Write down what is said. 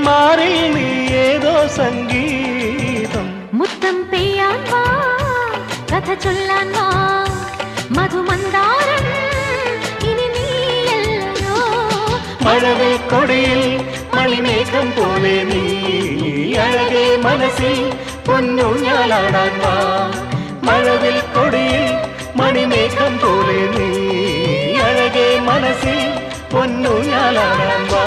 മാറിൽ നീ ഏതോ സംഗീതം. മുത്തം പെയ്യാൻ വാ, കഥ ചൊല്ലാൻ വാ, മധുമന്ദാരം ഇനി നീയല്ലോ. മഴവിൽ കൊടിയിൽ മണിമേഘം പോലെ നീ അഴകേ മനസ്സിൽ പൊന്നൂഞ്ഞാലാടാൻ വാ. മഴവിൽ കൊടിയിൽ മണിമേഘം പോലെ നീ അഴകേ മനസ്സിൽ പൊന്നൂഞ്ഞാലാടാൻ വാ.